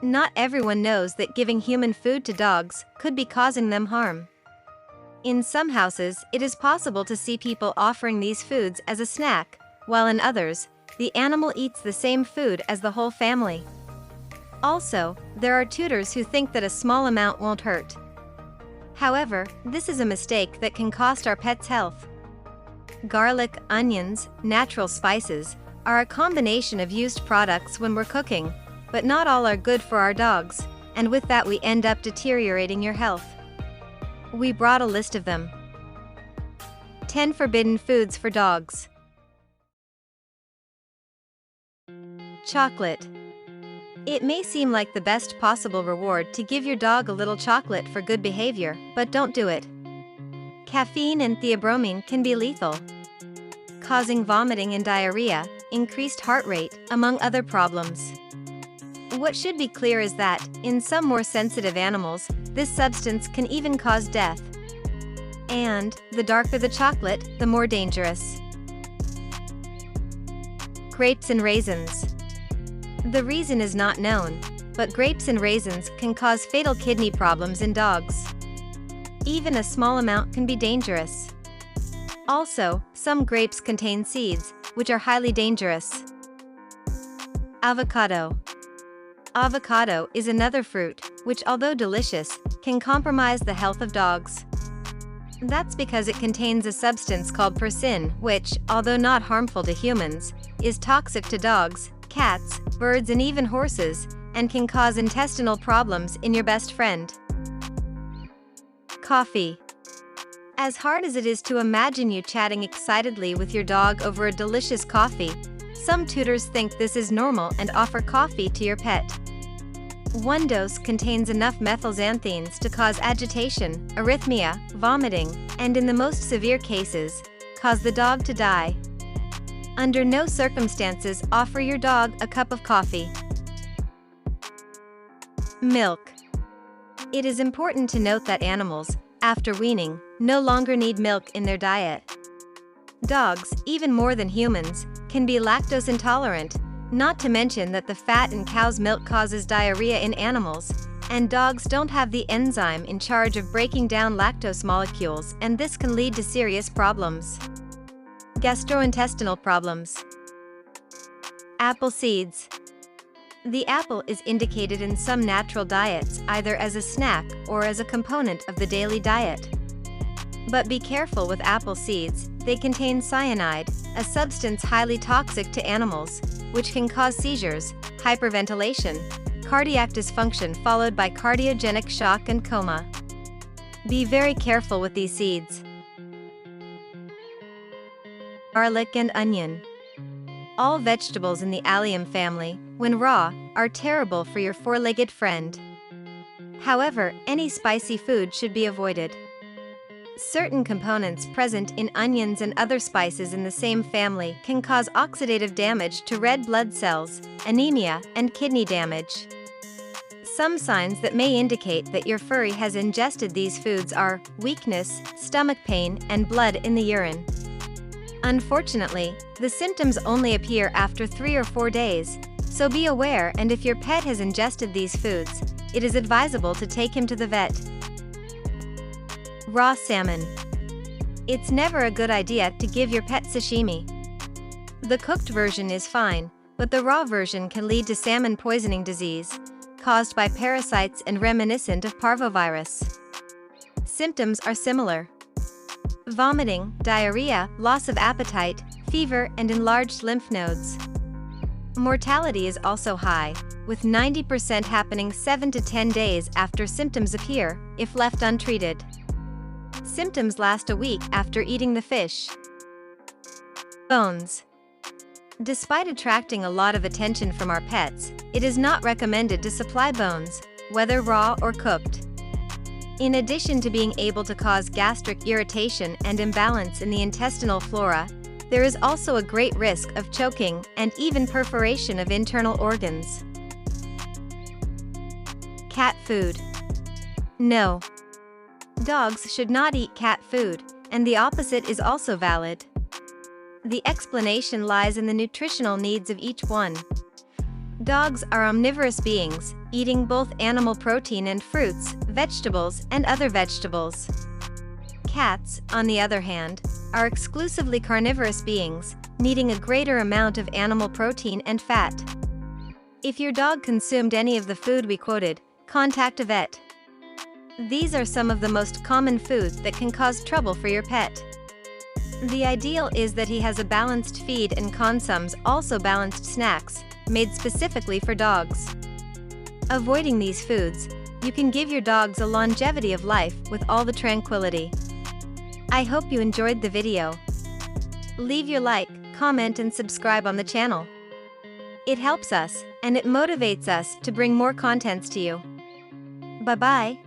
Not everyone knows that giving human food to dogs could be causing them harm. In some houses, it is possible to see people offering these foods as a snack, while in others, the animal eats the same food as the whole family. Also, there are tutors who think that a small amount won't hurt. However, this is a mistake that can cost our pets' health. Garlic, onions, natural spices are a combination of used products when we're cooking, but not all are good for our dogs, and with that we end up deteriorating your health. We brought a list of them. 10 forbidden foods for dogs. Chocolate. It may seem like the best possible reward to give your dog a little chocolate for good behavior, but don't do it. Caffeine and theobromine can be lethal, causing vomiting and diarrhea, increased heart rate, among other problems. What should be clear is that, in some more sensitive animals, this substance can even cause death. And, the darker the chocolate, the more dangerous. Grapes and raisins. The reason is not known, but grapes and raisins can cause fatal kidney problems in dogs. Even a small amount can be dangerous. Also, some grapes contain seeds, which are highly dangerous. Avocado. Avocado is another fruit, which although delicious, can compromise the health of dogs. That's because it contains a substance called persin, which, although not harmful to humans, is toxic to dogs, cats, birds and even horses, and can cause intestinal problems in your best friend. Coffee. As hard as it is to imagine you chatting excitedly with your dog over a delicious coffee, some tutors think this is normal and offer coffee to your pet. One dose contains enough methylxanthines to cause agitation, arrhythmia, vomiting, and in the most severe cases, cause the dog to die. Under no circumstances offer your dog a cup of coffee. Milk. It is important to note that animals, after weaning, no longer need milk in their diet. Dogs, even more than humans, can be lactose intolerant, not to mention that the fat in cow's milk causes diarrhea in animals, and dogs don't have the enzyme in charge of breaking down lactose molecules, and this can lead to serious problems. Gastrointestinal problems. Apple seeds. The apple is indicated in some natural diets either as a snack or as a component of the daily diet. But be careful with apple seeds, they contain cyanide, a substance highly toxic to animals, which can cause seizures, hyperventilation, cardiac dysfunction followed by cardiogenic shock and coma. Be very careful with these seeds. Garlic and onion. All vegetables in the allium family, when raw, are terrible for your four-legged friend. However, any spicy food should be avoided. Certain components present in onions and other spices in the same family can cause oxidative damage to red blood cells, anemia, and kidney damage. Some signs that may indicate that your furry has ingested these foods are weakness, stomach pain, and blood in the urine. Unfortunately, the symptoms only appear after 3 or 4 days, so be aware, and if your pet has ingested these foods, it is advisable to take him to the vet. Raw salmon. It's never a good idea to give your pet sashimi. The cooked version is fine, but the raw version can lead to salmon poisoning disease, caused by parasites and reminiscent of parvovirus. Symptoms are similar: vomiting, diarrhea, loss of appetite, fever, and enlarged lymph nodes. Mortality is also high, with 90% happening 7 to 10 days after symptoms appear, if left untreated. Symptoms last a week after eating the fish. Bones. Despite attracting a lot of attention from our pets, it is not recommended to supply bones, whether raw or cooked. In addition to being able to cause gastric irritation and imbalance in the intestinal flora, there is also a great risk of choking and even perforation of internal organs. Cat food. No. Dogs should not eat cat food, and the opposite is also valid. The explanation lies in the nutritional needs of each one. Dogs are omnivorous beings, eating both animal protein and fruits, vegetables, and other vegetables. Cats, on the other hand, are exclusively carnivorous beings, needing a greater amount of animal protein and fat. If your dog consumed any of the food we quoted, contact a vet. These are some of the most common foods that can cause trouble for your pet. The ideal is that he has a balanced feed and consumes also balanced snacks, made specifically for dogs. Avoiding these foods, you can give your dogs a longevity of life with all the tranquility. I hope you enjoyed the video. Leave your like, comment and subscribe on the channel. It helps us, and it motivates us to bring more contents to you. Bye-bye.